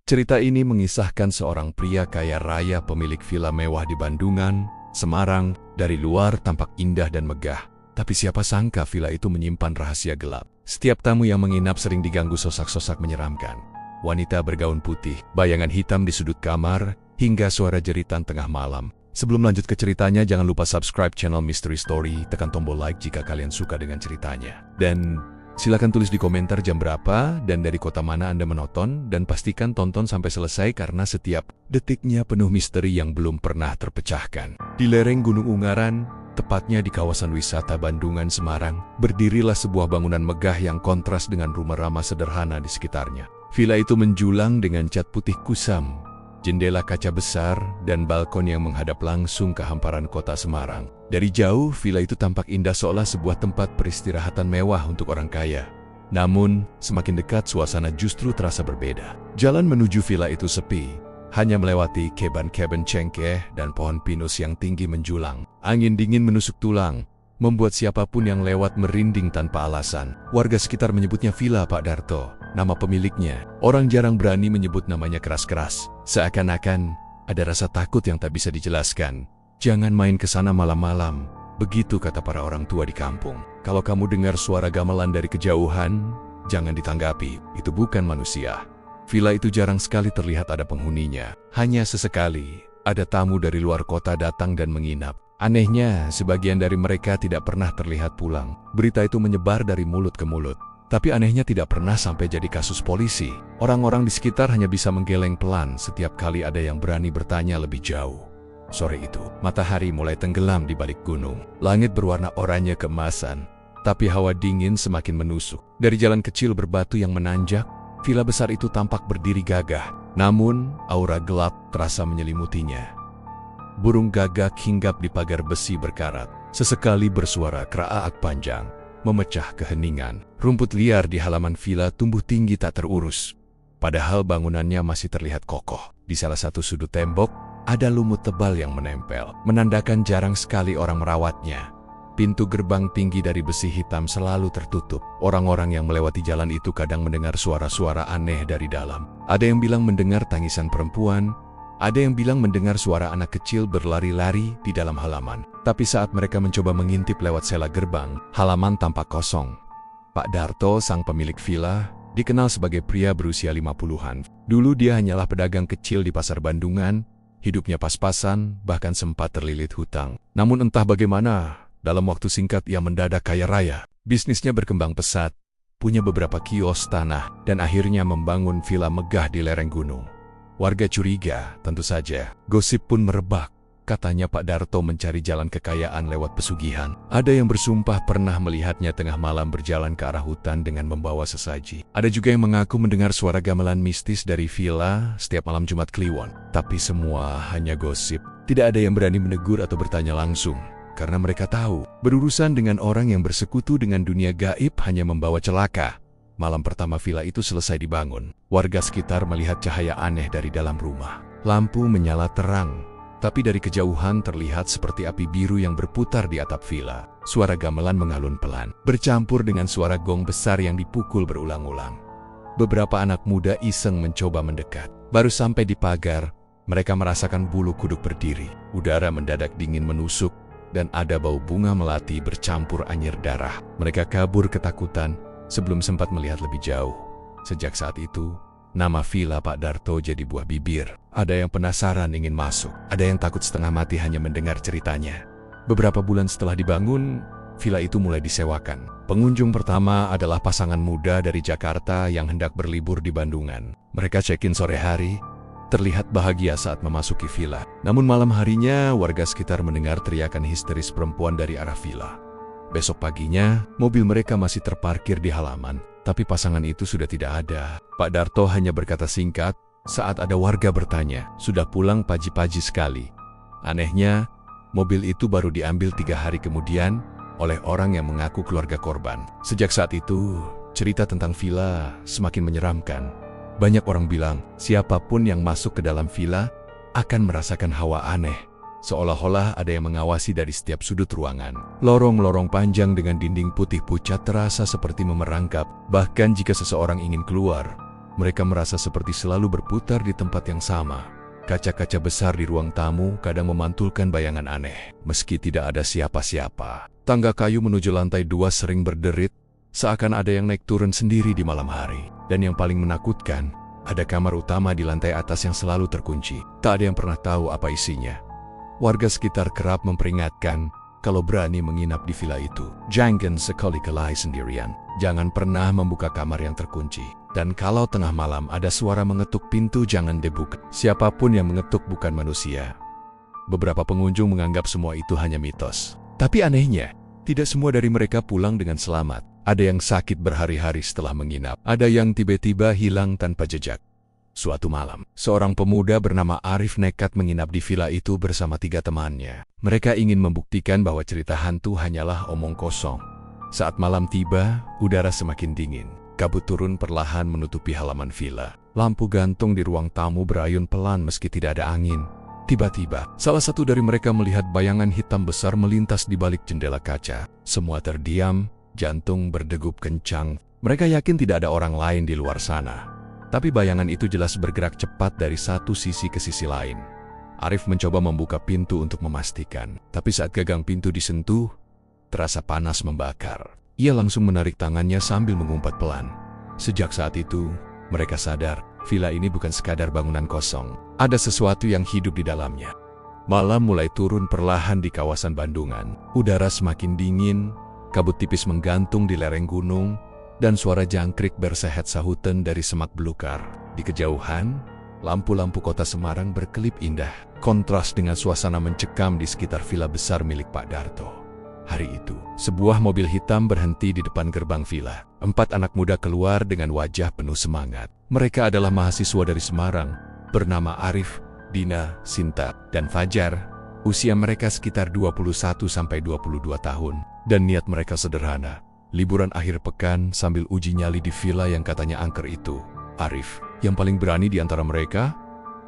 Cerita ini mengisahkan seorang pria kaya raya pemilik villa mewah di Bandungan, Semarang. Dari luar tampak indah dan megah, tapi siapa sangka villa itu menyimpan rahasia gelap. Setiap tamu yang menginap sering diganggu sosak-sosak menyeramkan. Wanita bergaun putih, bayangan hitam di sudut kamar, hingga suara jeritan tengah malam. Sebelum lanjut ke ceritanya, jangan lupa subscribe channel Mystery Story, tekan tombol like jika kalian suka dengan ceritanya. Dan silakan tulis di komentar jam berapa dan dari kota mana Anda menonton, dan pastikan tonton sampai selesai karena setiap detiknya penuh misteri yang belum pernah terpecahkan. Di lereng Gunung Ungaran, tepatnya di kawasan wisata Bandungan, Semarang, berdirilah sebuah bangunan megah yang kontras dengan rumah ramah sederhana di sekitarnya. Villa itu menjulang dengan cat putih kusam, jendela kaca besar, dan balkon yang menghadap langsung ke hamparan kota Semarang. Dari jauh, villa itu tampak indah seolah sebuah tempat peristirahatan mewah untuk orang kaya. Namun, semakin dekat suasana justru terasa berbeda. Jalan menuju villa itu sepi, hanya melewati kebun-kebun cengkeh dan pohon pinus yang tinggi menjulang. Angin dingin menusuk tulang, membuat siapapun yang lewat merinding tanpa alasan. Warga sekitar menyebutnya Villa Pak Darto, nama pemiliknya. Orang jarang berani menyebut namanya keras-keras, seakan-akan ada rasa takut yang tak bisa dijelaskan. Jangan main ke sana malam-malam, begitu kata para orang tua di kampung. Kalau kamu dengar suara gamelan dari kejauhan, jangan ditanggapi, itu bukan manusia. Villa itu jarang sekali terlihat ada penghuninya. Hanya sesekali, ada tamu dari luar kota datang dan menginap. Anehnya, sebagian dari mereka tidak pernah terlihat pulang. Berita itu menyebar dari mulut ke mulut. Tapi anehnya tidak pernah sampai jadi kasus polisi. Orang-orang di sekitar hanya bisa menggeleng pelan setiap kali ada yang berani bertanya lebih jauh. Sore itu, matahari mulai tenggelam di balik gunung. Langit berwarna oranye keemasan, tapi hawa dingin semakin menusuk. Dari jalan kecil berbatu yang menanjak, villa besar itu tampak berdiri gagah. Namun, aura gelap terasa menyelimutinya. Burung gagak hinggap di pagar besi berkarat. Sesekali bersuara kraak panjang, memecah keheningan. Rumput liar di halaman villa tumbuh tinggi tak terurus, padahal bangunannya masih terlihat kokoh. Di salah satu sudut tembok, ada lumut tebal yang menempel, menandakan jarang sekali orang merawatnya. Pintu gerbang tinggi dari besi hitam selalu tertutup. Orang-orang yang melewati jalan itu kadang mendengar suara-suara aneh dari dalam. Ada yang bilang mendengar tangisan perempuan, ada yang bilang mendengar suara anak kecil berlari-lari di dalam halaman. Tapi saat mereka mencoba mengintip lewat sela gerbang, halaman tampak kosong. Pak Darto, sang pemilik villa, dikenal sebagai pria berusia 50-an. Dulu dia hanyalah pedagang kecil di pasar Bandungan, hidupnya pas-pasan, bahkan sempat terlilit hutang. Namun entah bagaimana, dalam waktu singkat ia mendadak kaya raya. Bisnisnya berkembang pesat, punya beberapa kios tanah, dan akhirnya membangun villa megah di lereng gunung. Warga curiga, tentu saja. Gosip pun merebak. Katanya Pak Darto mencari jalan kekayaan lewat pesugihan. Ada yang bersumpah pernah melihatnya tengah malam berjalan ke arah hutan dengan membawa sesaji. Ada juga yang mengaku mendengar suara gamelan mistis dari villa setiap malam Jumat Kliwon. Tapi semua hanya gosip. Tidak ada yang berani menegur atau bertanya langsung. Karena mereka tahu, berurusan dengan orang yang bersekutu dengan dunia gaib hanya membawa celaka. Malam pertama villa itu selesai dibangun, warga sekitar melihat cahaya aneh dari dalam rumah. Lampu menyala terang, tapi dari kejauhan terlihat seperti api biru yang berputar di atap villa. Suara gamelan mengalun pelan, bercampur dengan suara gong besar yang dipukul berulang-ulang. Beberapa anak muda iseng mencoba mendekat. Baru sampai di pagar, mereka merasakan bulu kuduk berdiri. Udara mendadak dingin menusuk, dan ada bau bunga melati bercampur anyir darah. Mereka kabur ketakutan sebelum sempat melihat lebih jauh. Sejak saat itu, nama Villa Pak Darto jadi buah bibir. Ada yang penasaran ingin masuk, ada yang takut setengah mati hanya mendengar ceritanya. Beberapa bulan setelah dibangun, villa itu mulai disewakan. Pengunjung pertama adalah pasangan muda dari Jakarta yang hendak berlibur di Bandungan. Mereka check-in sore hari, terlihat bahagia saat memasuki villa. Namun malam harinya, warga sekitar mendengar teriakan histeris perempuan dari arah villa. Besok paginya, mobil mereka masih terparkir di halaman, tapi pasangan itu sudah tidak ada. Pak Darto hanya berkata singkat saat ada warga bertanya, "Sudah pulang pagi-pagi sekali." Anehnya, mobil itu baru diambil 3 hari kemudian oleh orang yang mengaku keluarga korban. Sejak saat itu, cerita tentang villa semakin menyeramkan. Banyak orang bilang, siapapun yang masuk ke dalam villa akan merasakan hawa aneh. Seolah-olah ada yang mengawasi dari setiap sudut ruangan. Lorong-lorong panjang dengan dinding putih pucat terasa seperti memerangkap. Bahkan jika seseorang ingin keluar, Mereka merasa seperti selalu berputar di tempat yang sama. Kaca-kaca besar di ruang tamu kadang memantulkan bayangan aneh, meski tidak ada siapa-siapa. Tangga kayu menuju lantai 2 sering berderit, seakan ada yang naik turun sendiri di malam hari. Dan yang paling menakutkan, ada kamar utama di lantai atas yang selalu terkunci. Tak ada yang pernah tahu apa isinya. Warga sekitar kerap memperingatkan, kalau berani menginap di villa itu, jangan sekali-kali sendirian. Jangan pernah membuka kamar yang terkunci. Dan kalau tengah malam ada suara mengetuk pintu, jangan dibuka. Siapapun yang mengetuk bukan manusia. Beberapa pengunjung menganggap semua itu hanya mitos. Tapi anehnya, tidak semua dari mereka pulang dengan selamat. Ada yang sakit berhari-hari setelah menginap. Ada yang tiba-tiba hilang tanpa jejak. Suatu malam, seorang pemuda bernama Arif nekat menginap di villa itu bersama 3 temannya. Mereka ingin membuktikan bahwa cerita hantu hanyalah omong kosong. Saat malam tiba, udara semakin dingin. Kabut turun perlahan menutupi halaman villa. Lampu gantung di ruang tamu berayun pelan meski tidak ada angin. Tiba-tiba, salah satu dari mereka melihat bayangan hitam besar melintas di balik jendela kaca. Semua terdiam, jantung berdegup kencang. Mereka yakin tidak ada orang lain di luar sana. Tapi bayangan itu jelas bergerak cepat dari satu sisi ke sisi lain. Arif mencoba membuka pintu untuk memastikan. Tapi saat gagang pintu disentuh, terasa panas membakar. Ia langsung menarik tangannya sambil mengumpat pelan. Sejak saat itu, mereka sadar, villa ini bukan sekadar bangunan kosong. Ada sesuatu yang hidup di dalamnya. Malam mulai turun perlahan di kawasan Bandungan. Udara semakin dingin, kabut tipis menggantung di lereng gunung, dan suara jangkrik bersehet sahutan dari semak belukar. Di kejauhan, lampu-lampu kota Semarang berkelip indah, kontras dengan suasana mencekam di sekitar villa besar milik Pak Darto. Hari itu, sebuah mobil hitam berhenti di depan gerbang villa. 4 anak muda keluar dengan wajah penuh semangat. Mereka adalah mahasiswa dari Semarang, bernama Arif, Dina, Sinta, dan Fajar. Usia mereka sekitar 21-22 tahun, dan niat mereka sederhana. Liburan akhir pekan sambil uji nyali di villa yang katanya angker itu. Arif, yang paling berani di antara mereka,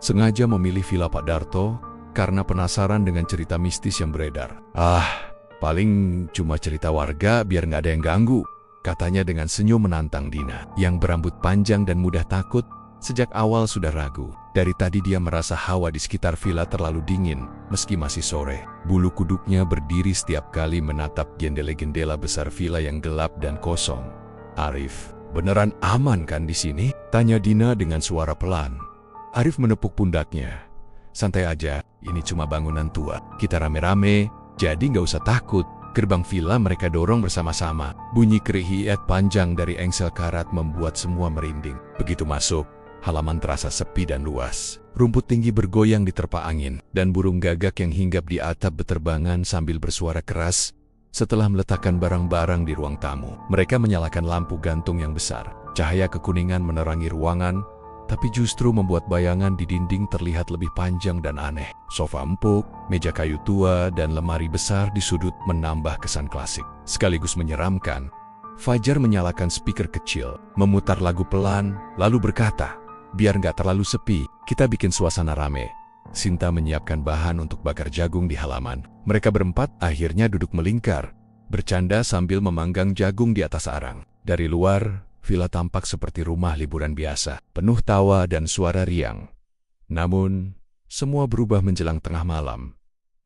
sengaja memilih villa Pak Darto karena penasaran dengan cerita mistis yang beredar. Paling cuma cerita warga biar nggak ada yang ganggu, katanya dengan senyum menantang Dina, yang berambut panjang dan mudah takut. Sejak awal sudah ragu. Dari tadi dia merasa hawa di sekitar villa terlalu dingin, meski masih sore. Bulu kuduknya berdiri setiap kali menatap jendela-jendela besar villa yang gelap dan kosong. Arif, beneran aman kan di sini? Tanya Dina dengan suara pelan. Arif menepuk pundaknya. Santai aja, ini cuma bangunan tua. Kita rame-rame, jadi nggak usah takut. Gerbang villa mereka dorong bersama-sama. Bunyi kerihiyat panjang dari engsel karat membuat semua merinding. Begitu masuk, halaman terasa sepi dan luas. Rumput tinggi bergoyang diterpa angin, dan burung gagak yang hinggap di atap beterbangan sambil bersuara keras. Setelah meletakkan barang-barang di ruang tamu, mereka menyalakan lampu gantung yang besar. Cahaya kekuningan menerangi ruangan, tapi justru membuat bayangan di dinding terlihat lebih panjang dan aneh. Sofa empuk, meja kayu tua, dan lemari besar di sudut menambah kesan klasik, sekaligus menyeramkan. Fajar menyalakan speaker kecil, memutar lagu pelan, lalu berkata, "Biar nggak terlalu sepi, kita bikin suasana rame." Sinta menyiapkan bahan untuk bakar jagung di halaman. Mereka berempat akhirnya duduk melingkar, bercanda sambil memanggang jagung di atas arang. Dari luar, villa tampak seperti rumah liburan biasa, penuh tawa dan suara riang. Namun, semua berubah menjelang tengah malam.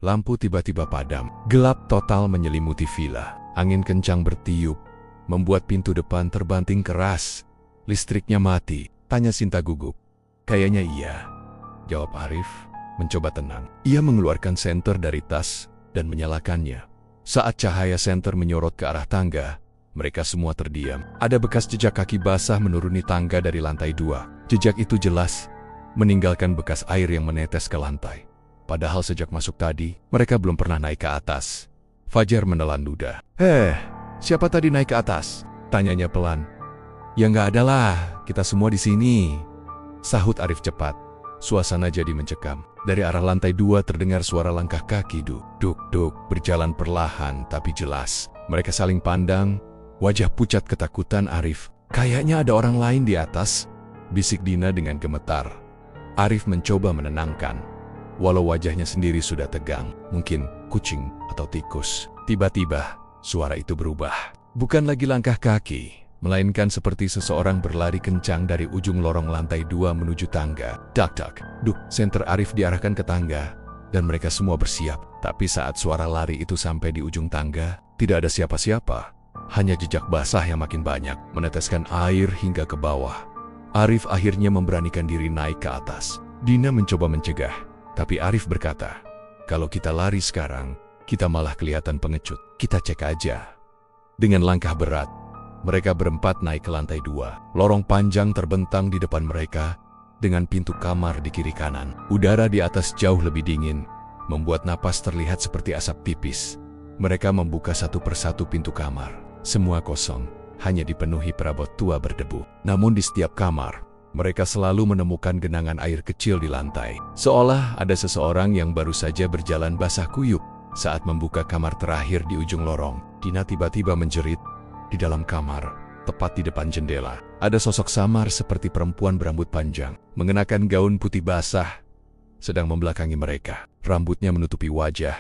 Lampu tiba-tiba padam, gelap total menyelimuti villa. Angin kencang bertiup, membuat pintu depan terbanting keras. "Listriknya mati?" tanya Sinta gugup. "Kayaknya iya," jawab Arif, mencoba tenang. Ia mengeluarkan senter dari tas dan menyalakannya. Saat cahaya senter menyorot ke arah tangga, mereka semua terdiam. Ada bekas jejak kaki basah menuruni tangga dari lantai 2. Jejak itu jelas, meninggalkan bekas air yang menetes ke lantai. Padahal sejak masuk tadi, mereka belum pernah naik ke atas. Fajar menelan ludah. Siapa tadi naik ke atas?" tanyanya pelan. "Ya nggak ada lah, kita semua di sini," sahut Arif cepat. Suasana jadi mencekam. Dari arah lantai 2 terdengar suara langkah kaki duk-duk berjalan perlahan tapi jelas. Mereka saling pandang, wajah pucat ketakutan Arif. "Kayaknya ada orang lain di atas," bisik Dina dengan gemetar. Arif mencoba menenangkan, walau wajahnya sendiri sudah tegang, mungkin kucing atau tikus. Tiba-tiba, suara itu berubah. Bukan lagi langkah kaki, melainkan seperti seseorang berlari kencang dari ujung lorong lantai 2 menuju tangga. Dak-dak, duk, senter Arif diarahkan ke tangga, dan mereka semua bersiap. Tapi saat suara lari itu sampai di ujung tangga, tidak ada siapa-siapa. Hanya jejak basah yang makin banyak, meneteskan air hingga ke bawah. Arif akhirnya memberanikan diri naik ke atas. Dina mencoba mencegah, tapi Arif berkata, "Kalau kita lari sekarang, kita malah kelihatan pengecut. Kita cek aja." Dengan langkah berat, mereka berempat naik ke lantai 2. Lorong panjang terbentang di depan mereka, dengan pintu kamar di kiri kanan. Udara di atas jauh lebih dingin, membuat napas terlihat seperti asap tipis. Mereka membuka satu persatu pintu kamar. Semua kosong, hanya dipenuhi perabot tua berdebu. Namun di setiap kamar, mereka selalu menemukan genangan air kecil di lantai. Seolah ada seseorang yang baru saja berjalan basah kuyup saat membuka kamar terakhir di ujung lorong. Dina tiba-tiba menjerit. Di dalam kamar, tepat di depan jendela, ada sosok samar seperti perempuan berambut panjang, mengenakan gaun putih basah, sedang membelakangi mereka. Rambutnya menutupi wajah,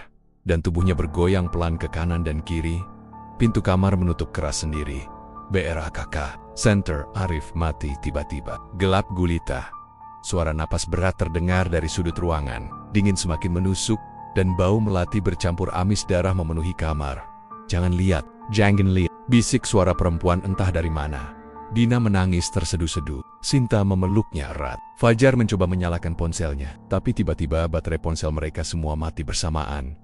dan tubuhnya bergoyang pelan ke kanan dan kiri. Pintu kamar menutup keras sendiri. BRAKK, Center Arif mati tiba-tiba. Gelap gulita. Suara napas berat terdengar dari sudut ruangan. Dingin semakin menusuk, dan bau melati bercampur amis darah memenuhi kamar. "Jangan lihat, jangan lihat," bisik suara perempuan entah dari mana. Dina menangis terseduh-seduh. Sinta memeluknya erat. Fajar mencoba menyalakan ponselnya, tapi tiba-tiba baterai ponsel mereka semua mati bersamaan.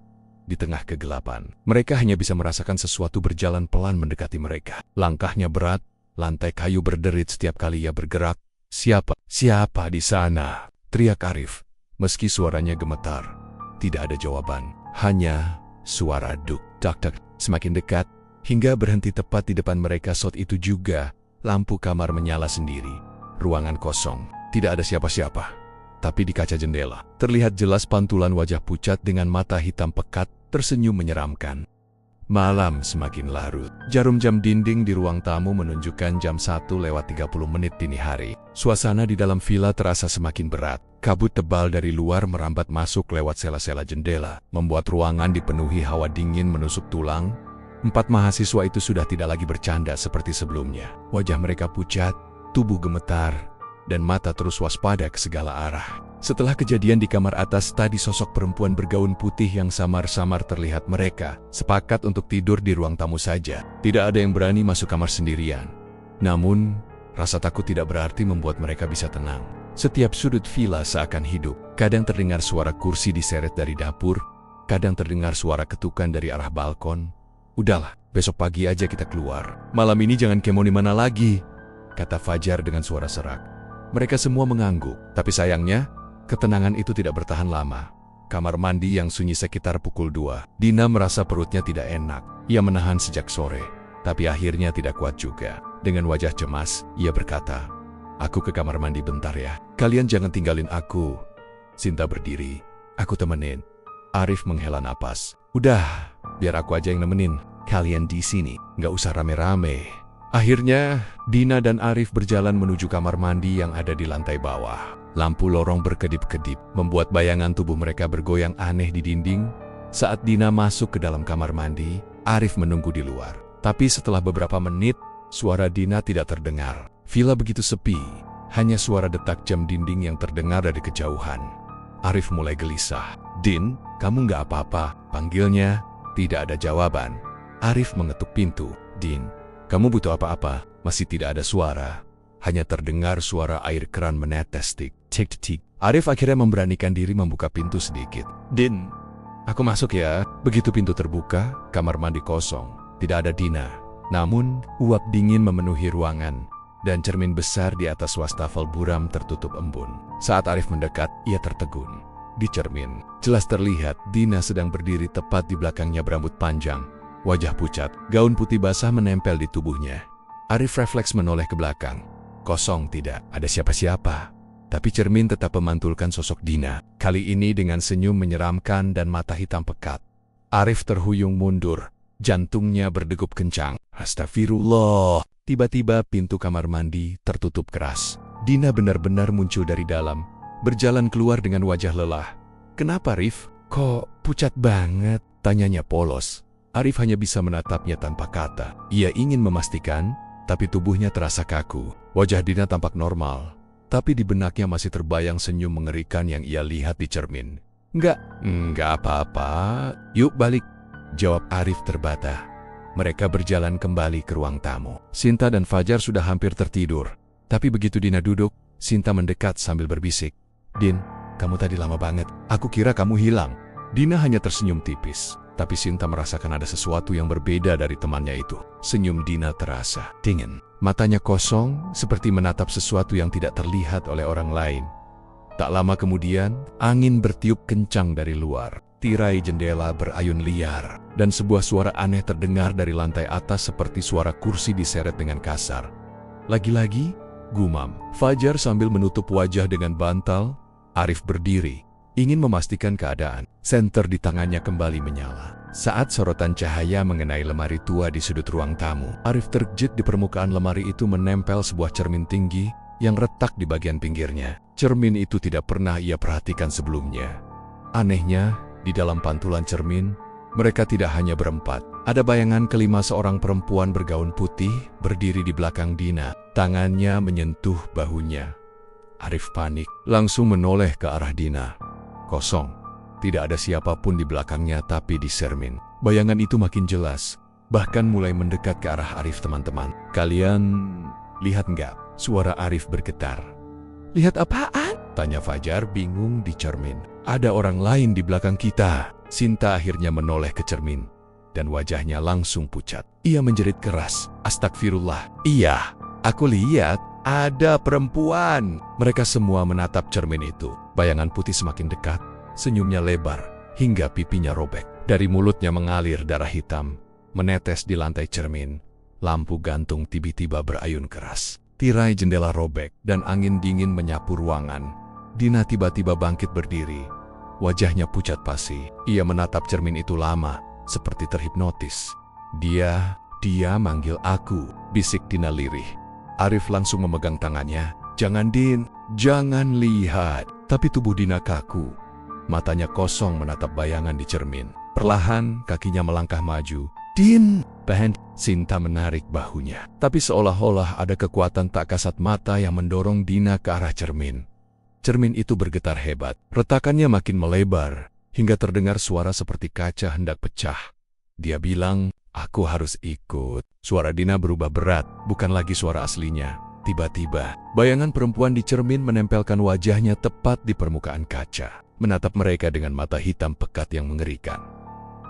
Di tengah kegelapan, mereka hanya bisa merasakan sesuatu berjalan pelan mendekati mereka. Langkahnya berat, lantai kayu berderit setiap kali ia bergerak. "Siapa? Siapa di sana?" teriak Arif. Meski suaranya gemetar, tidak ada jawaban. Hanya suara duk, dak-dak, semakin dekat, hingga berhenti tepat di depan mereka. Saat itu juga, lampu kamar menyala sendiri. Ruangan kosong, tidak ada siapa-siapa. Tapi di kaca jendela, terlihat jelas pantulan wajah pucat dengan mata hitam pekat, tersenyum menyeramkan. Malam semakin larut. Jarum jam dinding di ruang tamu menunjukkan jam 1:30 dini hari. Suasana di dalam villa terasa semakin berat. Kabut tebal dari luar merambat masuk lewat sela-sela jendela, membuat ruangan dipenuhi hawa dingin menusuk tulang. 4 mahasiswa itu sudah tidak lagi bercanda seperti sebelumnya. Wajah mereka pucat, tubuh gemetar, dan mata terus waspada ke segala arah. Setelah kejadian di kamar atas tadi, sosok perempuan bergaun putih yang samar-samar terlihat. Mereka sepakat untuk tidur di ruang tamu saja. Tidak ada yang berani masuk kamar sendirian. Namun, rasa takut tidak berarti membuat mereka bisa tenang. Setiap sudut villa seakan hidup. Kadang terdengar suara kursi diseret dari dapur, kadang terdengar suara ketukan dari arah balkon. "Udahlah, besok pagi aja kita keluar. Malam ini jangan kemo di mana lagi," kata Fajar dengan suara serak. Mereka semua mengangguk, tapi sayangnya, ketenangan itu tidak bertahan lama. Kamar mandi yang sunyi sekitar pukul 2. Dina merasa perutnya tidak enak. Ia menahan sejak sore, tapi akhirnya tidak kuat juga. Dengan wajah cemas, ia berkata, "Aku ke kamar mandi bentar ya. Kalian jangan tinggalin aku." Sinta berdiri. "Aku temenin." Arif menghela napas. "Udah, biar aku aja yang nemenin. Kalian di sini, nggak usah rame-rame." Akhirnya, Dina dan Arif berjalan menuju kamar mandi yang ada di lantai bawah. Lampu lorong berkedip-kedip, membuat bayangan tubuh mereka bergoyang aneh di dinding. Saat Dina masuk ke dalam kamar mandi, Arif menunggu di luar. Tapi setelah beberapa menit, suara Dina tidak terdengar. Villa begitu sepi, hanya suara detak jam dinding yang terdengar dari kejauhan. Arif mulai gelisah. "Din, kamu nggak apa-apa?" panggilnya. Tidak ada jawaban. Arif mengetuk pintu. "Din, kamu butuh apa-apa?" Masih tidak ada suara. Hanya terdengar suara air keran menetes tik-tik. Arif akhirnya memberanikan diri membuka pintu sedikit. "Din, aku masuk ya." Begitu pintu terbuka, kamar mandi kosong. Tidak ada Dina. Namun, uap dingin memenuhi ruangan, dan cermin besar di atas wastafel buram tertutup embun. Saat Arif mendekat, ia tertegun. Di cermin, jelas terlihat Dina sedang berdiri tepat di belakangnya berambut panjang. Wajah pucat, gaun putih basah menempel di tubuhnya. Arif refleks menoleh ke belakang. Kosong, tidak ada siapa-siapa. Tapi cermin tetap memantulkan sosok Dina. Kali ini dengan senyum menyeramkan dan mata hitam pekat. Arif terhuyung mundur. Jantungnya berdegup kencang. Astagfirullah. Tiba-tiba pintu kamar mandi tertutup keras. Dina benar-benar muncul dari dalam, berjalan keluar dengan wajah lelah. "Kenapa, Rif? Kok pucat banget?" tanyanya polos. Arif hanya bisa menatapnya tanpa kata. Ia ingin memastikan, tapi tubuhnya terasa kaku. Wajah Dina tampak normal, tapi di benaknya masih terbayang senyum mengerikan yang ia lihat di cermin. Enggak apa-apa, yuk balik, jawab Arif terbata. Mereka berjalan kembali ke ruang tamu. Sinta dan Fajar sudah hampir tertidur, tapi begitu Dina duduk, Sinta mendekat sambil berbisik. Din, kamu tadi lama banget, aku kira kamu hilang. Dina hanya tersenyum tipis. Tapi Sinta merasakan ada sesuatu yang berbeda dari temannya itu. Senyum Dina terasa dingin. Matanya kosong, seperti menatap sesuatu yang tidak terlihat oleh orang lain. Tak lama kemudian, angin bertiup kencang dari luar. Tirai jendela berayun liar, dan sebuah suara aneh terdengar dari lantai atas seperti suara kursi diseret dengan kasar. Lagi-lagi, gumam. Fajar sambil menutup wajah dengan bantal. Arif berdiri, ingin memastikan keadaan. Senter di tangannya kembali menyala. Saat sorotan cahaya mengenai lemari tua di sudut ruang tamu, Arif terkejut di permukaan lemari itu menempel sebuah cermin tinggi yang retak di bagian pinggirnya. Cermin itu tidak pernah ia perhatikan sebelumnya. Anehnya, di dalam pantulan cermin, mereka tidak hanya berempat. Ada bayangan kelima seorang perempuan bergaun putih berdiri di belakang Dina. Tangannya menyentuh bahunya. Arif panik, langsung menoleh ke arah Dina. Kosong. Tidak ada siapapun di belakangnya tapi di cermin. Bayangan itu makin jelas, bahkan mulai mendekat ke arah Arif teman-teman. Kalian lihat nggak? Suara Arif bergetar. Lihat apaan? Tanya Fajar bingung di cermin. Ada orang lain di belakang kita. Sinta akhirnya menoleh ke cermin, dan wajahnya langsung pucat. Ia menjerit keras. Astagfirullah. Iya, aku lihat ada perempuan. Mereka semua menatap cermin itu. Bayangan putih semakin dekat. Senyumnya lebar, hingga pipinya robek. Dari mulutnya mengalir darah hitam, menetes di lantai cermin. Lampu gantung tiba-tiba berayun keras. Tirai jendela robek, dan angin dingin menyapu ruangan. Dina tiba-tiba bangkit berdiri. Wajahnya pucat pasi. Ia menatap cermin itu lama, seperti terhipnotis. Dia manggil aku, bisik Dina lirih. Arif langsung memegang tangannya. Jangan Din, jangan lihat. Tapi tubuh Dina kaku. Matanya kosong menatap bayangan di cermin. Perlahan, kakinya melangkah maju. Din! Tahan! Sinta menarik bahunya. Tapi seolah-olah ada kekuatan tak kasat mata yang mendorong Dina ke arah cermin. Cermin itu bergetar hebat. Retakannya makin melebar, hingga terdengar suara seperti kaca hendak pecah. Dia bilang, aku harus ikut. Suara Dina berubah berat, bukan lagi suara aslinya. Tiba-tiba, bayangan perempuan di cermin menempelkan wajahnya tepat di permukaan kaca. Menatap mereka dengan mata hitam pekat yang mengerikan.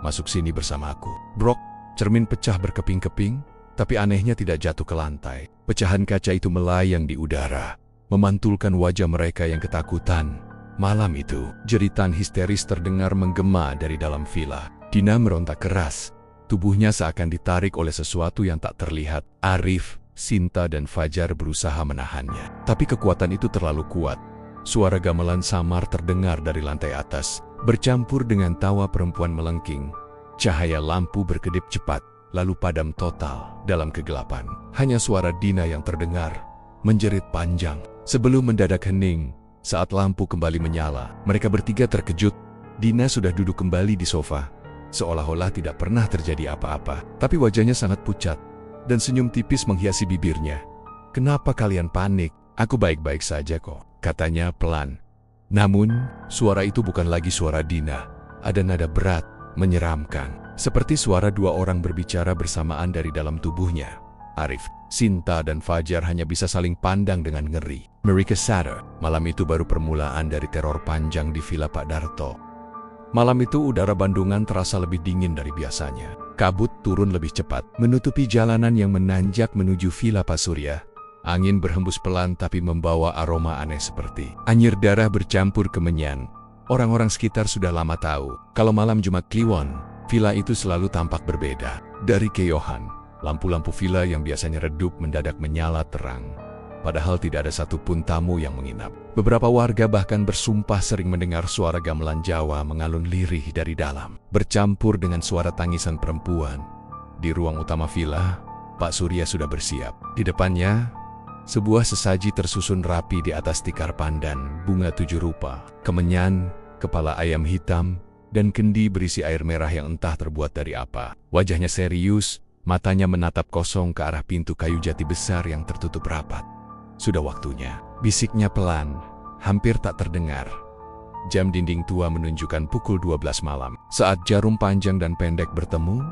Masuk sini bersama aku. Brok, cermin pecah berkeping-keping, tapi anehnya tidak jatuh ke lantai. Pecahan kaca itu melayang di udara, memantulkan wajah mereka yang ketakutan. Malam itu, jeritan histeris terdengar menggema dari dalam villa. Dina merontak keras. Tubuhnya seakan ditarik oleh sesuatu yang tak terlihat. Arif, Sinta, dan Fajar berusaha menahannya. Tapi kekuatan itu terlalu kuat. Suara gamelan samar terdengar dari lantai atas, bercampur dengan tawa perempuan melengking. Cahaya lampu berkedip cepat, lalu padam total dalam kegelapan. Hanya suara Dina yang terdengar, menjerit panjang. Sebelum mendadak hening, saat lampu kembali menyala, mereka bertiga terkejut. Dina sudah duduk kembali di sofa, seolah-olah tidak pernah terjadi apa-apa. Tapi wajahnya sangat pucat, dan senyum tipis menghiasi bibirnya. Kenapa kalian panik? Aku baik-baik saja kok, katanya pelan. Namun, suara itu bukan lagi suara Dina. Ada nada berat, menyeramkan, seperti suara dua orang berbicara bersamaan dari dalam tubuhnya. Arif, Sinta, dan Fajar hanya bisa saling pandang dengan ngeri. Mereka sadar, malam itu baru permulaan dari teror panjang di Villa Pak Darto. Malam itu udara Bandungan terasa lebih dingin dari biasanya. Kabut turun lebih cepat, menutupi jalanan yang menanjak menuju Villa Pak Surya. Angin berhembus pelan tapi membawa aroma aneh seperti anyir darah bercampur kemenyan. Orang-orang sekitar sudah lama tahu, kalau malam Jumat Kliwon, villa itu selalu tampak berbeda. Dari keyohan, lampu-lampu villa yang biasanya redup mendadak menyala terang. Padahal tidak ada satupun tamu yang menginap. Beberapa warga bahkan bersumpah sering mendengar suara gamelan Jawa mengalun lirih dari dalam, bercampur dengan suara tangisan perempuan. Di ruang utama villa, Pak Surya sudah bersiap. Di depannya, sebuah sesaji tersusun rapi di atas tikar pandan, bunga 7 rupa, kemenyan, kepala ayam hitam, dan kendi berisi air merah yang entah terbuat dari apa. Wajahnya serius, Matanya menatap kosong ke arah pintu kayu jati besar yang tertutup rapat. Sudah waktunya, bisiknya pelan, hampir tak terdengar. Jam dinding tua menunjukkan pukul 12 malam. Saat jarum panjang dan pendek bertemu,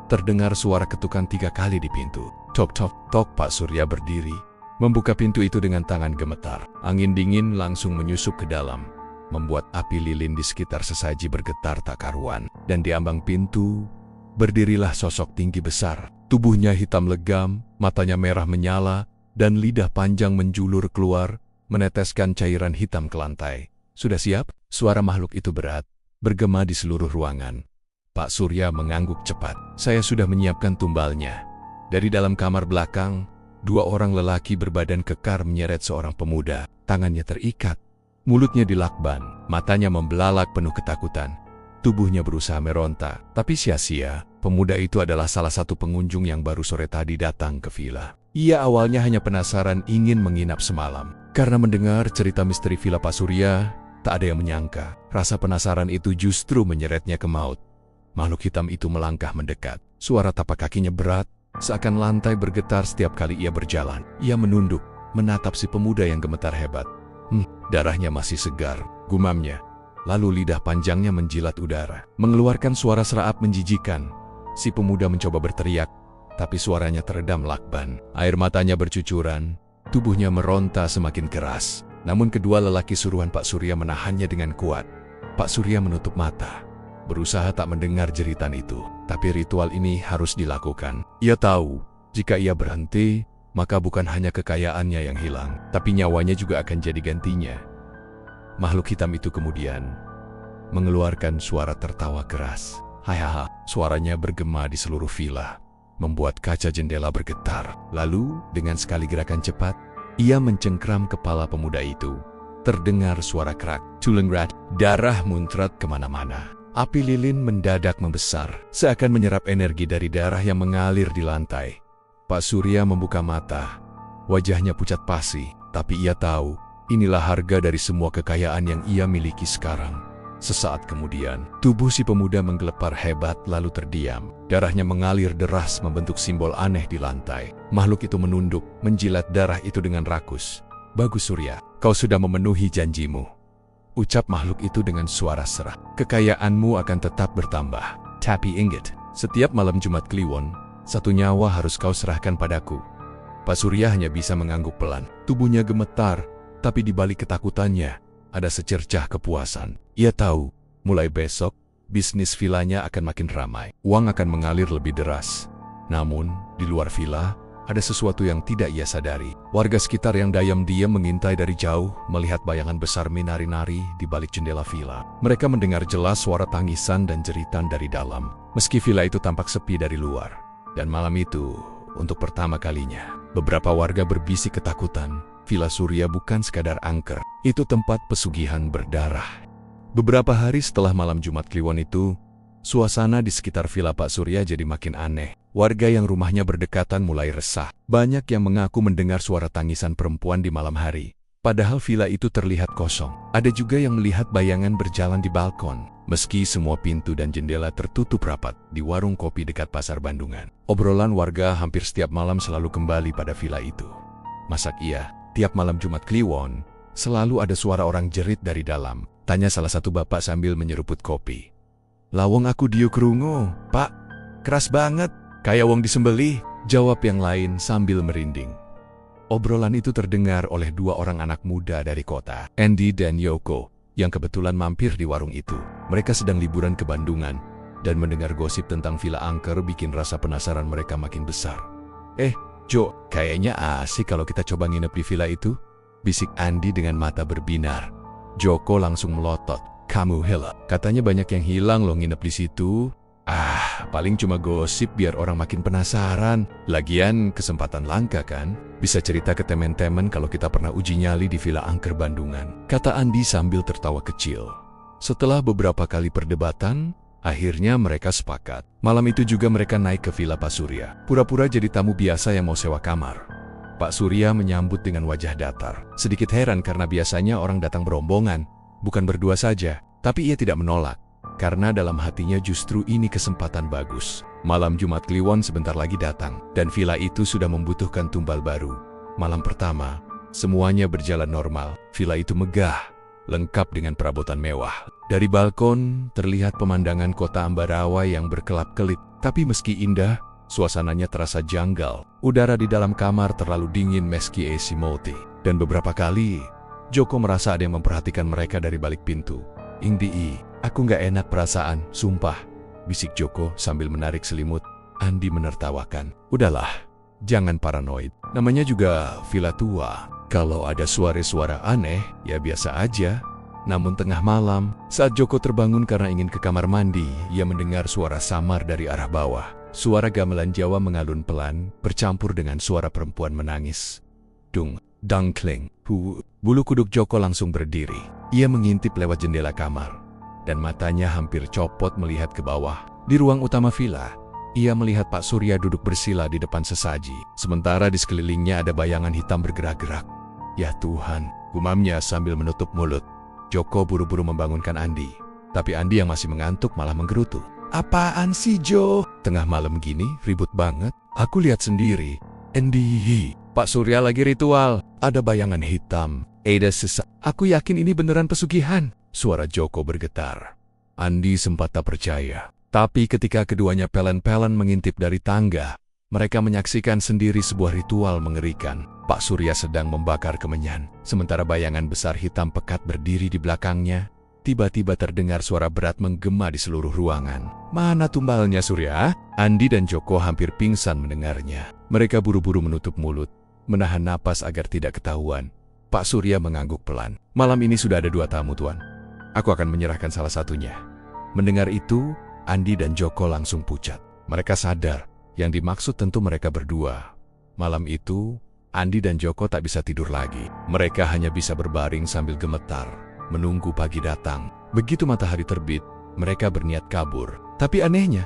terdengar suara ketukan 3 kali di pintu. Tok tok tok. Pak Surya berdiri, membuka pintu itu dengan tangan gemetar. Angin dingin langsung menyusup ke dalam, membuat api lilin di sekitar sesaji bergetar tak karuan. Dan di ambang pintu, berdirilah sosok tinggi besar. Tubuhnya hitam legam, matanya merah menyala, dan lidah panjang menjulur keluar, meneteskan cairan hitam ke lantai. Sudah siap? Suara makhluk itu berat, bergema di seluruh ruangan. Pak Surya mengangguk cepat. Saya sudah menyiapkan tumbalnya. Dari dalam kamar belakang, 2 orang lelaki berbadan kekar menyeret seorang pemuda. Tangannya terikat, mulutnya dilakban, matanya membelalak penuh ketakutan. Tubuhnya berusaha meronta, tapi sia-sia. Pemuda itu adalah salah satu pengunjung yang baru sore tadi datang ke villa. Ia awalnya hanya penasaran ingin menginap semalam. Karena mendengar cerita misteri villa Pak Surya, tak ada yang menyangka rasa penasaran itu justru menyeretnya ke maut. Makhluk hitam itu melangkah mendekat. Suara tapak kakinya berat, seakan lantai bergetar setiap kali ia berjalan. Ia menunduk, menatap si pemuda yang gemetar hebat. Darahnya masih segar, gumamnya. Lalu lidah panjangnya menjilat udara, mengeluarkan suara serap menjijikan. Si pemuda mencoba berteriak, tapi suaranya teredam lakban. Air matanya bercucuran, tubuhnya meronta semakin keras. Namun kedua lelaki suruhan Pak Surya menahannya dengan kuat. Pak Surya menutup mata, berusaha tak mendengar jeritan itu. Tapi ritual ini harus dilakukan. Ia tahu, jika ia berhenti, maka bukan hanya kekayaannya yang hilang, tapi nyawanya juga akan jadi gantinya. Makhluk hitam itu kemudian mengeluarkan suara tertawa keras. Hahaha, suaranya bergema di seluruh villa, membuat kaca jendela bergetar. Lalu, dengan sekali gerakan cepat, ia mencengkram kepala pemuda itu. Terdengar suara kerak, tulengrat, darah muncrat kemana-mana. Api lilin mendadak membesar, seakan menyerap energi dari darah yang mengalir di lantai. Pak Surya membuka mata, wajahnya pucat pasi, tapi ia tahu, inilah harga dari semua kekayaan yang ia miliki sekarang. Sesaat kemudian, tubuh si pemuda menggelepar hebat lalu terdiam. Darahnya mengalir deras membentuk simbol aneh di lantai. Makhluk itu menunduk, menjilat darah itu dengan rakus. Bagus Surya, kau sudah memenuhi janjimu, ucap makhluk itu dengan suara serah. Kekayaanmu akan tetap bertambah. Tapi ingat, setiap malam Jumat Kliwon, 1 nyawa harus kau serahkan padaku. Pak Surya hanya bisa mengangguk pelan. Tubuhnya gemetar, tapi di balik ketakutannya, ada secercah kepuasan. Ia tahu, mulai besok, bisnis villanya akan makin ramai. Uang akan mengalir lebih deras. Namun, di luar villa, ada sesuatu yang tidak ia sadari. Warga sekitar yang diam-diam mengintai dari jauh, melihat bayangan besar menari-nari di balik jendela villa. Mereka mendengar jelas suara tangisan dan jeritan dari dalam, meski villa itu tampak sepi dari luar. Dan malam itu, untuk pertama kalinya, beberapa warga berbisik ketakutan. Villa Surya bukan sekadar angker, itu tempat pesugihan berdarah. Beberapa hari setelah malam Jumat Kliwon itu, suasana di sekitar villa Pak Surya jadi makin aneh. Warga yang rumahnya berdekatan mulai resah. Banyak yang mengaku mendengar suara tangisan perempuan di malam hari. Padahal villa itu terlihat kosong. Ada juga yang melihat bayangan berjalan di balkon. Meski semua pintu dan jendela tertutup rapat di warung kopi dekat Pasar Bandungan. Obrolan warga hampir setiap malam selalu kembali pada villa itu. Masak iya, tiap malam Jumat Kliwon, selalu ada suara orang jerit dari dalam. Tanya salah satu bapak sambil menyeruput kopi. Lawong aku diuk krungu, Pak. Keras banget, kayak wong disembelih, jawab yang lain sambil merinding. Obrolan itu terdengar oleh 2 orang anak muda dari kota, Andy dan Yoko, yang kebetulan mampir di warung itu. Mereka sedang liburan ke Bandungan, dan mendengar gosip tentang villa angker bikin rasa penasaran mereka makin besar. Jo, kayaknya asik kalau kita coba nginep di villa itu, bisik Andy dengan mata berbinar. Joko langsung melotot. Kamu hela, katanya banyak yang hilang loh nginep di situ. Paling cuma gosip biar orang makin penasaran. Lagian kesempatan langka kan? Bisa cerita ke temen-temen kalau kita pernah uji nyali di villa angker Bandungan, kata Andi sambil tertawa kecil. Setelah beberapa kali perdebatan, akhirnya mereka sepakat. Malam itu juga mereka naik ke villa Pak Surya. Pura-pura jadi tamu biasa yang mau sewa kamar. Pak Surya menyambut dengan wajah datar. Sedikit heran karena biasanya orang datang berombongan, bukan berdua saja. Tapi ia tidak menolak, karena dalam hatinya justru ini kesempatan bagus. Malam Jumat Kliwon sebentar lagi datang, dan villa itu sudah membutuhkan tumbal baru. Malam pertama, semuanya berjalan normal. Villa itu megah, lengkap dengan perabotan mewah. Dari balkon, terlihat pemandangan kota Ambarawa yang berkelap-kelip. Tapi meski indah, suasananya terasa janggal. Udara di dalam kamar terlalu dingin meski AC mati. Dan beberapa kali, Joko merasa ada yang memperhatikan mereka dari balik pintu. Indi, aku nggak enak perasaan, sumpah, bisik Joko sambil menarik selimut. Andi menertawakan. Udahlah, jangan paranoid. Namanya juga villa tua. Kalau ada suara-suara aneh, ya biasa aja. Namun tengah malam, saat Joko terbangun karena ingin ke kamar mandi, ia mendengar suara samar dari arah bawah. Suara gamelan Jawa mengalun pelan, bercampur dengan suara perempuan menangis. Dung, dang kling, hu. Bulu kuduk Joko langsung berdiri. Ia mengintip lewat jendela kamar, dan matanya hampir copot melihat ke bawah. Di ruang utama villa, ia melihat Pak Surya duduk bersila di depan sesaji. Sementara di sekelilingnya ada bayangan hitam bergerak-gerak. Ya Tuhan, gumamnya sambil menutup mulut. Joko buru-buru membangunkan Andi. Tapi Andi yang masih mengantuk malah menggerutu. Apaan sih, Jo? Tengah malam gini, ribut banget. Aku lihat sendiri. Andi, Pak Surya lagi ritual. Ada bayangan hitam. Ada sesak. Aku yakin ini beneran pesugihan. Suara Joko bergetar. Andi sempat tak percaya. Tapi ketika keduanya pelan-pelan mengintip dari tangga, mereka menyaksikan sendiri sebuah ritual mengerikan. Pak Surya sedang membakar kemenyan, sementara bayangan besar hitam pekat berdiri di belakangnya. Tiba-tiba terdengar suara berat menggema di seluruh ruangan. Mana tumbalnya, Surya? Andi dan Joko hampir pingsan mendengarnya. Mereka buru-buru menutup mulut, menahan napas agar tidak ketahuan. Pak Surya mengangguk pelan. Malam ini sudah ada 2 tamu, Tuan. Aku akan menyerahkan salah satunya. Mendengar itu, Andi dan Joko langsung pucat. Mereka sadar, yang dimaksud tentu mereka berdua. Malam itu, Andi dan Joko tak bisa tidur lagi. Mereka hanya bisa berbaring sambil gemetar, menunggu pagi datang. Begitu matahari terbit, mereka berniat kabur. Tapi anehnya,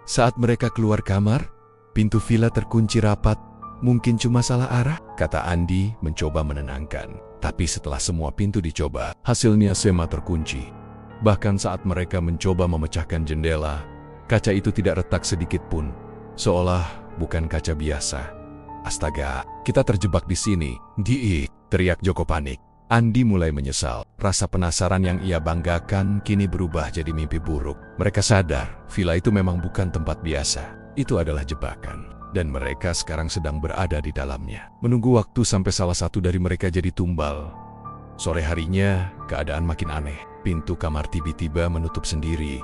saat mereka keluar kamar, pintu villa terkunci rapat. Mungkin cuma salah arah, kata Andi mencoba menenangkan. Tapi setelah semua pintu dicoba, hasilnya semua terkunci. Bahkan saat mereka mencoba memecahkan jendela, kaca itu tidak retak sedikit pun. Seolah bukan kaca biasa. Astaga, kita terjebak di sini. Teriak Joko panik. Andi mulai menyesal. Rasa penasaran yang ia banggakan kini berubah jadi mimpi buruk. Mereka sadar, villa itu memang bukan tempat biasa. Itu adalah jebakan. Dan mereka sekarang sedang berada di dalamnya. Menunggu waktu sampai salah satu dari mereka jadi tumbal. Sore harinya, keadaan makin aneh. Pintu kamar tiba-tiba menutup sendiri.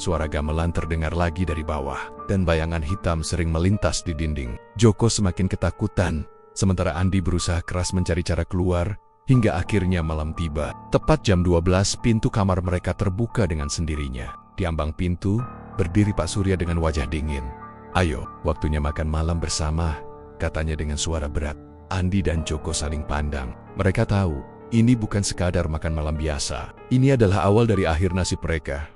Suara gamelan terdengar lagi dari bawah, dan bayangan hitam sering melintas di dinding. Joko semakin ketakutan, sementara Andi berusaha keras mencari cara keluar, hingga akhirnya malam tiba. Tepat jam 12, pintu kamar mereka terbuka dengan sendirinya. Di ambang pintu, berdiri Pak Surya dengan wajah dingin. Ayo, waktunya makan malam bersama, katanya dengan suara berat. Andi dan Joko saling pandang. Mereka tahu, ini bukan sekadar makan malam biasa. Ini adalah awal dari akhir nasib mereka.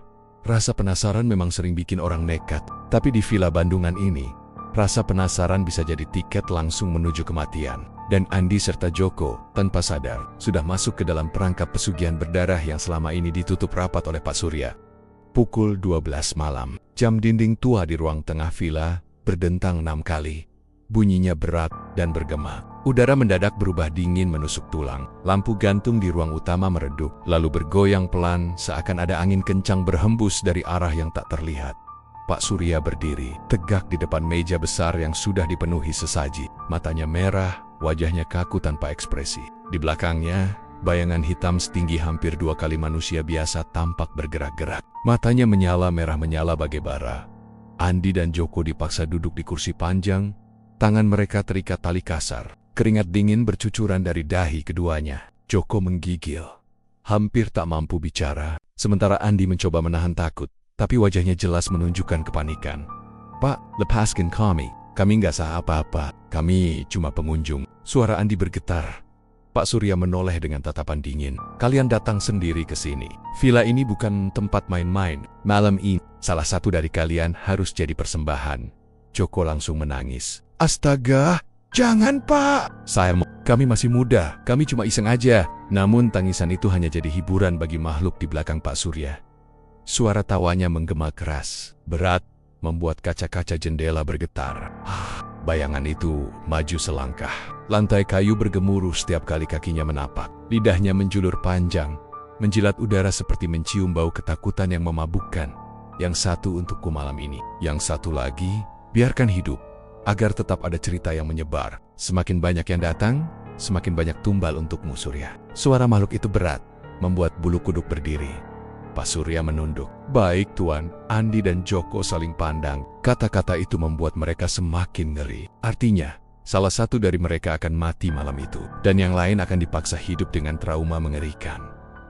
Rasa penasaran memang sering bikin orang nekat, tapi di villa Bandungan ini, rasa penasaran bisa jadi tiket langsung menuju kematian. Dan Andi serta Joko, tanpa sadar, sudah masuk ke dalam perangkap pesugihan berdarah yang selama ini ditutup rapat oleh Pak Surya. Pukul 12 malam, jam dinding tua di ruang tengah villa berdentang 6 kali. Bunyinya berat dan bergema. Udara mendadak berubah dingin menusuk tulang. Lampu gantung di ruang utama meredup, lalu bergoyang pelan seakan ada angin kencang berhembus dari arah yang tak terlihat. Pak Surya berdiri, tegak di depan meja besar yang sudah dipenuhi sesaji. Matanya merah, wajahnya kaku tanpa ekspresi. Di belakangnya, bayangan hitam setinggi hampir 2 kali manusia biasa tampak bergerak-gerak. Matanya menyala merah menyala bagai bara. Andi dan Joko dipaksa duduk di kursi panjang. Tangan mereka terikat tali kasar. Keringat dingin bercucuran dari dahi keduanya. Joko menggigil, hampir tak mampu bicara, sementara Andi mencoba menahan takut, tapi wajahnya jelas menunjukkan kepanikan. Pak, lepaskan kami nggak sah apa-apa, kami cuma pengunjung. Suara Andi bergetar. Pak Surya menoleh dengan tatapan dingin. Kalian datang sendiri ke sini. Villa ini bukan tempat main-main. Malam ini, salah satu dari kalian harus jadi persembahan. Joko langsung menangis. Astaga! Jangan, Pak! Kami masih muda, kami cuma iseng aja. Namun tangisan itu hanya jadi hiburan bagi makhluk di belakang Pak Surya. Suara tawanya menggema keras, berat, membuat kaca-kaca jendela bergetar. Bayangan itu maju selangkah. Lantai kayu bergemuruh setiap kali kakinya menapak. Lidahnya menjulur panjang, menjilat udara seperti mencium bau ketakutan yang memabukkan. Yang satu untukku malam ini, yang satu lagi, biarkan hidup, agar tetap ada cerita yang menyebar. Semakin banyak yang datang, semakin banyak tumbal untukmu, Surya. Suara makhluk itu berat, membuat bulu kuduk berdiri. Pak Surya menunduk. Baik, Tuan. Andi dan Joko saling pandang. Kata-kata itu membuat mereka semakin ngeri. Artinya, salah satu dari mereka akan mati malam itu, dan yang lain akan dipaksa hidup dengan trauma mengerikan.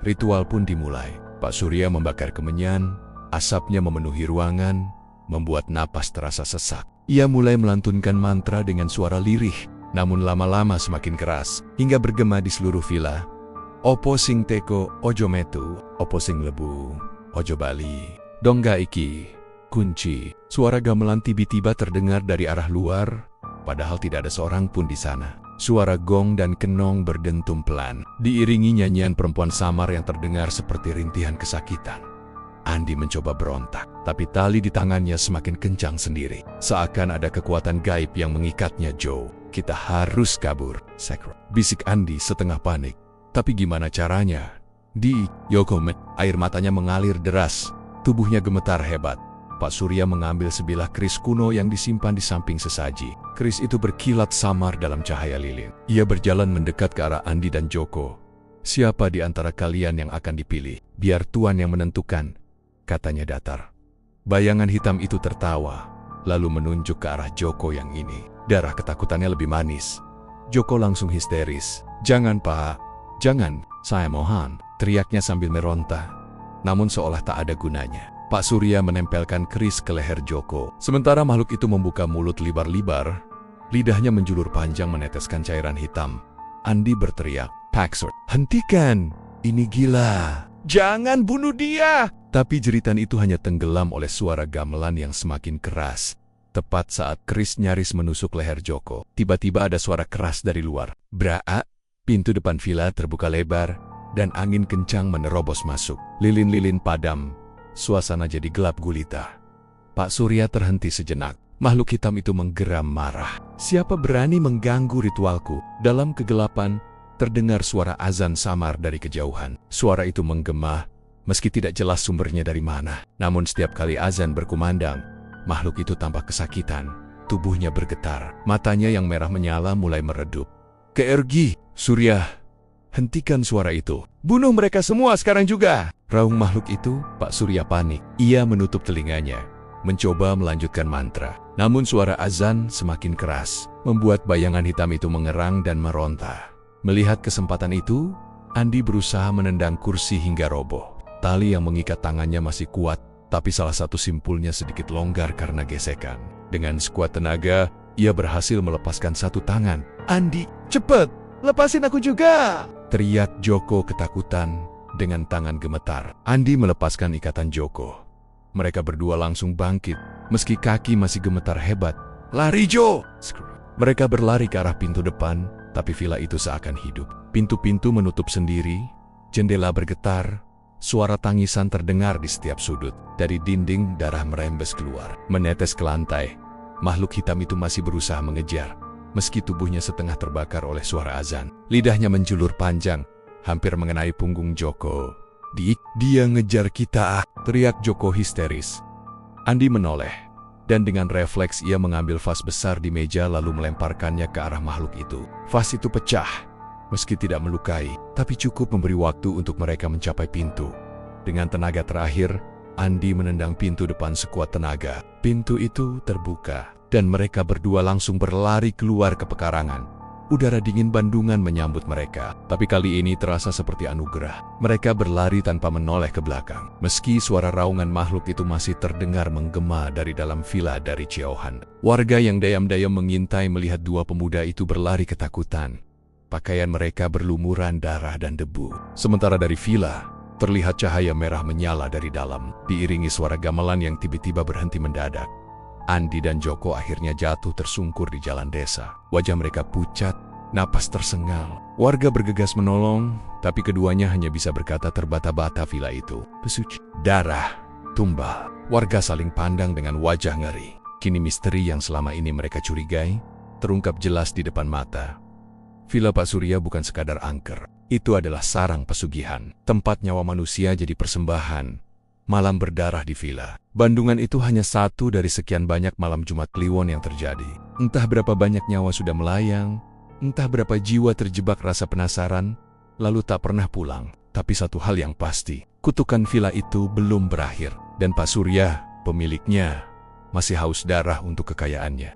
Ritual pun dimulai. Pak Surya membakar kemenyan, asapnya memenuhi ruangan, membuat napas terasa sesak. Ia mulai melantunkan mantra dengan suara lirih, namun lama-lama semakin keras, hingga bergema di seluruh villa. Opo sing teko, ojo metu, opo sing lebu, ojo bali. Dongga iki, kunci. Suara gamelan tiba-tiba terdengar dari arah luar, padahal tidak ada seorang pun di sana. Suara gong dan kenong berdentum pelan, diiringi nyanyian perempuan samar yang terdengar seperti rintihan kesakitan. Andi mencoba berontak, tapi tali di tangannya semakin kencang sendiri. Seakan ada kekuatan gaib yang mengikatnya. Joe, kita harus kabur, Sakra, bisik Andi setengah panik. Tapi gimana caranya? Yokomet, air matanya mengalir deras, tubuhnya gemetar hebat. Pak Surya mengambil sebilah keris kuno yang disimpan di samping sesaji. Keris itu berkilat samar dalam cahaya lilin. Ia berjalan mendekat ke arah Andi dan Joko. Siapa di antara kalian yang akan dipilih? Biar Tuan yang menentukan, katanya datar. Bayangan hitam itu tertawa, lalu menunjuk ke arah Joko yang ini. Darah ketakutannya lebih manis. Joko langsung histeris. Jangan, Pak. Jangan, saya mohon, teriaknya sambil meronta. Namun seolah tak ada gunanya. Pak Surya menempelkan keris ke leher Joko. Sementara makhluk itu membuka mulut libar-libar, lidahnya menjulur panjang meneteskan cairan hitam. Andi berteriak, Paxor, hentikan, ini gila. Jangan bunuh dia. Tapi jeritan itu hanya tenggelam oleh suara gamelan yang semakin keras. Tepat saat keris nyaris menusuk leher Joko, tiba-tiba ada suara keras dari luar. Braa. Pintu depan villa terbuka lebar, dan angin kencang menerobos masuk. Lilin-lilin padam, suasana jadi gelap gulita. Pak Surya terhenti sejenak. Makhluk hitam itu menggeram marah. Siapa berani mengganggu ritualku? Dalam kegelapan, terdengar suara azan samar dari kejauhan. Suara itu menggema, meski tidak jelas sumbernya dari mana. Namun setiap kali azan berkumandang, makhluk itu tampak kesakitan. Tubuhnya bergetar, matanya yang merah menyala mulai meredup. KRG, Surya, hentikan suara itu. Bunuh mereka semua sekarang juga. Raung makhluk itu, Pak Surya panik. Ia menutup telinganya, mencoba melanjutkan mantra. Namun suara azan semakin keras, membuat bayangan hitam itu mengerang dan meronta. Melihat kesempatan itu, Andi berusaha menendang kursi hingga roboh. Tali yang mengikat tangannya masih kuat, tapi salah satu simpulnya sedikit longgar karena gesekan. Dengan sekuat tenaga, ia berhasil melepaskan satu tangan. Andi, cepat, lepasin aku juga! Teriak Joko ketakutan dengan tangan gemetar. Andi melepaskan ikatan Joko. Mereka berdua langsung bangkit, meski kaki masih gemetar hebat. Lari, Jo! Mereka berlari ke arah pintu depan, tapi villa itu seakan hidup. Pintu-pintu menutup sendiri, jendela bergetar, suara tangisan terdengar di setiap sudut. Dari dinding, darah merembes keluar, menetes ke lantai. Makhluk hitam itu masih berusaha mengejar, meski tubuhnya setengah terbakar oleh suara azan. Lidahnya menjulur panjang, hampir mengenai punggung Joko. Dia ngejar kita, teriak Joko histeris. Andi menoleh, dan dengan refleks ia mengambil vas besar di meja lalu melemparkannya ke arah makhluk itu. Vas itu pecah, meski tidak melukai, tapi cukup memberi waktu untuk mereka mencapai pintu. Dengan tenaga terakhir, Andi menendang pintu depan sekuat tenaga. Pintu itu terbuka, dan mereka berdua langsung berlari keluar ke pekarangan. Udara dingin Bandungan menyambut mereka, tapi kali ini terasa seperti anugerah. Mereka berlari tanpa menoleh ke belakang, meski suara raungan makhluk itu masih terdengar menggema dari dalam villa dari Jauhan. Warga yang diam-diam mengintai melihat dua pemuda itu berlari ketakutan. Pakaian mereka berlumuran darah dan debu. Sementara dari villa, terlihat cahaya merah menyala dari dalam, diiringi suara gamelan yang tiba-tiba berhenti mendadak. Andi dan Joko akhirnya jatuh tersungkur di jalan desa. Wajah mereka pucat, napas tersengal. Warga bergegas menolong, tapi keduanya hanya bisa berkata terbata-bata villa itu. Pesuci, darah, tumbal. Warga saling pandang dengan wajah ngeri. Kini misteri yang selama ini mereka curigai terungkap jelas di depan mata. Villa Pak Surya bukan sekadar angker. Itu adalah sarang pesugihan. Tempat nyawa manusia jadi persembahan. Malam berdarah di villa Bandungan itu hanya satu dari sekian banyak malam Jumat Kliwon yang terjadi. Entah berapa banyak nyawa sudah melayang, entah berapa jiwa terjebak rasa penasaran, lalu tak pernah pulang. Tapi satu hal yang pasti, kutukan villa itu belum berakhir. Dan Pak Surya, pemiliknya, masih haus darah untuk kekayaannya.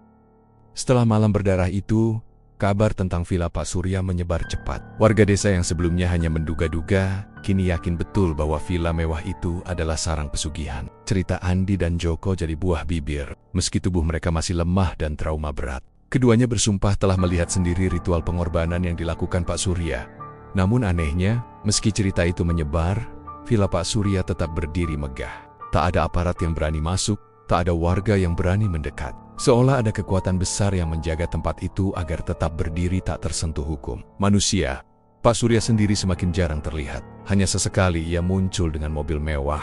Setelah malam berdarah itu, kabar tentang villa Pak Surya menyebar cepat. Warga desa yang sebelumnya hanya menduga-duga, kini yakin betul bahwa villa mewah itu adalah sarang pesugihan. Cerita Andi dan Joko jadi buah bibir, meski tubuh mereka masih lemah dan trauma berat. Keduanya bersumpah telah melihat sendiri ritual pengorbanan yang dilakukan Pak Surya. Namun anehnya, meski cerita itu menyebar, villa Pak Surya tetap berdiri megah. Tak ada aparat yang berani masuk, tak ada warga yang berani mendekat. Seolah ada kekuatan besar yang menjaga tempat itu agar tetap berdiri tak tersentuh hukum. Manusia, Pak Surya sendiri semakin jarang terlihat. Hanya sesekali ia muncul dengan mobil mewah,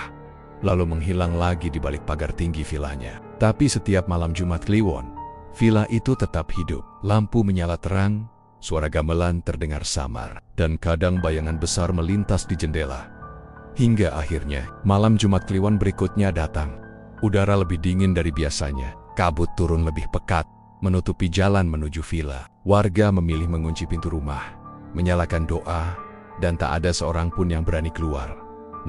lalu menghilang lagi di balik pagar tinggi villanya. Tapi setiap malam Jumat Kliwon, villa itu tetap hidup. Lampu menyala terang, suara gamelan terdengar samar, dan kadang bayangan besar melintas di jendela. Hingga akhirnya, malam Jumat Kliwon berikutnya datang. Udara lebih dingin dari biasanya. Kabut turun lebih pekat, menutupi jalan menuju villa. Warga memilih mengunci pintu rumah, menyalakan doa, dan tak ada seorang pun yang berani keluar.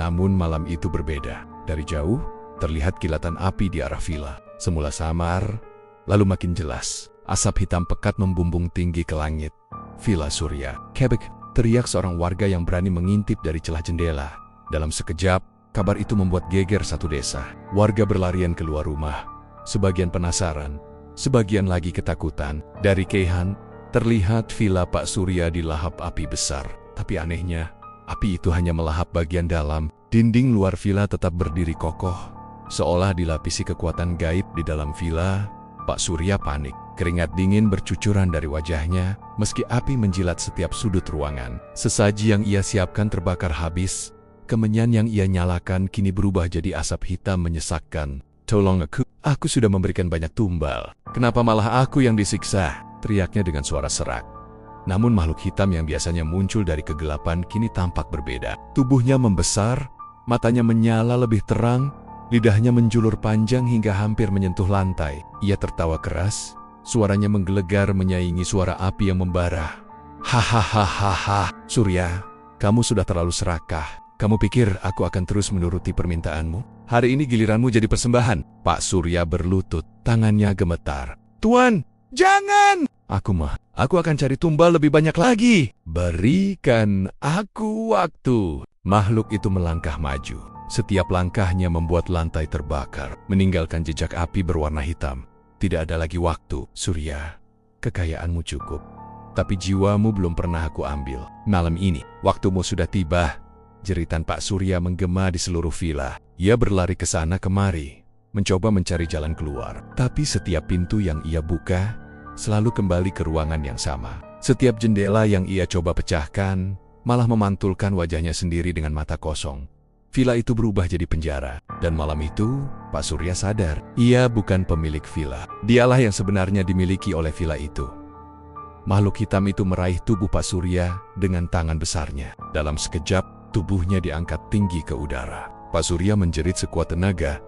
Namun malam itu berbeda. Dari jauh, terlihat kilatan api di arah villa. Semula samar, lalu makin jelas. Asap hitam pekat membumbung tinggi ke langit. Villa Surya. Kebek, teriak seorang warga yang berani mengintip dari celah jendela. Dalam sekejap, kabar itu membuat geger satu desa. Warga berlarian keluar rumah. Sebagian penasaran, sebagian lagi ketakutan. Dari Kehan, terlihat villa Pak Surya dilahap api besar. Tapi anehnya, api itu hanya melahap bagian dalam. Dinding luar villa tetap berdiri kokoh, seolah dilapisi kekuatan gaib di dalam villa. Pak Surya panik. Keringat dingin bercucuran dari wajahnya, meski api menjilat setiap sudut ruangan. Sesaji yang ia siapkan terbakar habis. Kemenyan yang ia nyalakan kini berubah jadi asap hitam menyesakkan. Tolong aku sudah memberikan banyak tumbal. Kenapa malah aku yang disiksa? Teriaknya dengan suara serak. Namun makhluk hitam yang biasanya muncul dari kegelapan kini tampak berbeda. Tubuhnya membesar, matanya menyala lebih terang, lidahnya menjulur panjang hingga hampir menyentuh lantai. Ia tertawa keras, suaranya menggelegar menyaingi suara api yang membara. Hahaha, Surya, kamu sudah terlalu serakah. Kamu pikir aku akan terus menuruti permintaanmu? Hari ini giliranmu jadi persembahan. Pak Surya berlutut, tangannya gemetar. Tuan, jangan! Aku akan cari tumbal lebih banyak lagi. Berikan aku waktu. Makhluk itu melangkah maju. Setiap langkahnya membuat lantai terbakar, meninggalkan jejak api berwarna hitam. Tidak ada lagi waktu, Surya. Kekayaanmu cukup, tapi jiwamu belum pernah aku ambil. Malam ini, waktumu sudah tiba. Jeritan Pak Surya menggema di seluruh villa. Ia berlari ke sana kemari, mencoba mencari jalan keluar. Tapi setiap pintu yang ia buka, selalu kembali ke ruangan yang sama. Setiap jendela yang ia coba pecahkan, malah memantulkan wajahnya sendiri dengan mata kosong. Villa itu berubah jadi penjara. Dan malam itu, Pak Surya sadar, ia bukan pemilik villa. Dialah yang sebenarnya dimiliki oleh villa itu. Makhluk hitam itu meraih tubuh Pak Surya dengan tangan besarnya. Dalam sekejap, tubuhnya diangkat tinggi ke udara. Pak Surya menjerit sekuat tenaga.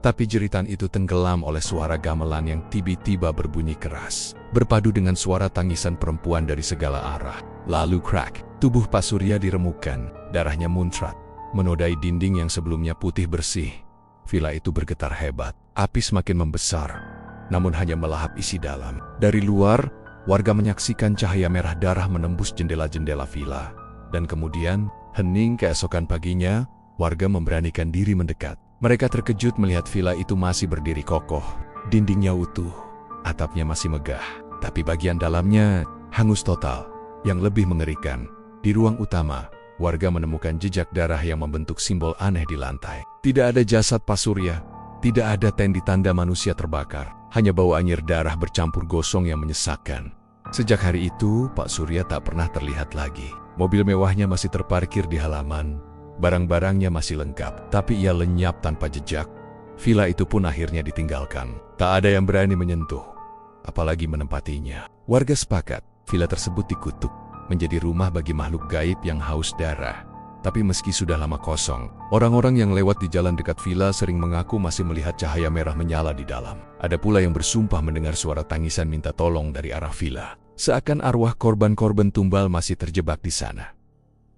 Tapi jeritan itu tenggelam oleh suara gamelan yang tiba-tiba berbunyi keras, berpadu dengan suara tangisan perempuan dari segala arah. Lalu crack, tubuh Pak Surya diremukkan, darahnya muncrat, menodai dinding yang sebelumnya putih bersih. Villa itu bergetar hebat. Api semakin membesar, namun hanya melahap isi dalam. Dari luar, warga menyaksikan cahaya merah darah menembus jendela-jendela villa. Dan kemudian, hening keesokan paginya, warga memberanikan diri mendekat. Mereka terkejut melihat villa itu masih berdiri kokoh. Dindingnya utuh, atapnya masih megah, tapi bagian dalamnya hangus total. Yang lebih mengerikan, di ruang utama, warga menemukan jejak darah yang membentuk simbol aneh di lantai. Tidak ada jasad Pak Surya, tidak ada tanda manusia terbakar, hanya bau anyir darah bercampur gosong yang menyesakkan. Sejak hari itu, Pak Surya tak pernah terlihat lagi. Mobil mewahnya masih terparkir di halaman, barang-barangnya masih lengkap, tapi ia lenyap tanpa jejak. Villa itu pun akhirnya ditinggalkan. Tak ada yang berani menyentuh, apalagi menempatinya. Warga sepakat, villa tersebut dikutuk, menjadi rumah bagi makhluk gaib yang haus darah. Tapi meski sudah lama kosong, orang-orang yang lewat di jalan dekat villa sering mengaku masih melihat cahaya merah menyala di dalam. Ada pula yang bersumpah mendengar suara tangisan minta tolong dari arah villa. Seakan arwah korban-korban tumbal masih terjebak di sana.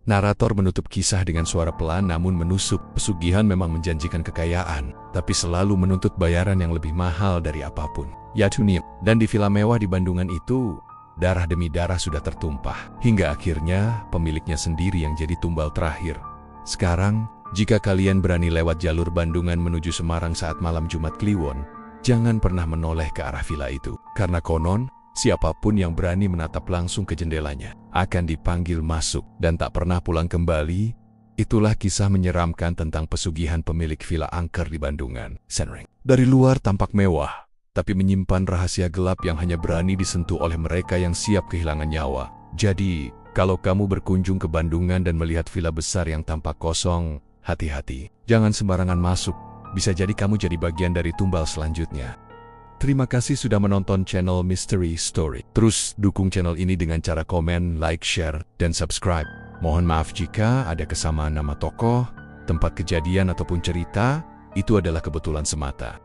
Narator menutup kisah dengan suara pelan namun menusuk. Pesugihan memang menjanjikan kekayaan, tapi selalu menuntut bayaran yang lebih mahal dari apapun. Yatunim, dan di villa mewah di Bandungan itu, darah demi darah sudah tertumpah. Hingga akhirnya pemiliknya sendiri yang jadi tumbal terakhir. Sekarang, jika kalian berani lewat jalur Bandungan menuju Semarang saat malam Jumat Kliwon, jangan pernah menoleh ke arah villa itu. Karena konon, siapapun yang berani menatap langsung ke jendelanya akan dipanggil masuk dan tak pernah pulang kembali. Itulah kisah menyeramkan tentang pesugihan pemilik villa angker di Bandungan. Senreng. Dari luar tampak mewah, tapi menyimpan rahasia gelap yang hanya berani disentuh oleh mereka yang siap kehilangan nyawa. Jadi, kalau kamu berkunjung ke Bandungan dan melihat villa besar yang tampak kosong, hati-hati. Jangan sembarangan masuk, bisa jadi kamu jadi bagian dari tumbal selanjutnya. Terima kasih sudah menonton channel Mystery Story. Terus dukung channel ini dengan cara komen, like, share, dan subscribe. Mohon maaf jika ada kesamaan nama tokoh, tempat kejadian ataupun cerita, itu adalah kebetulan semata.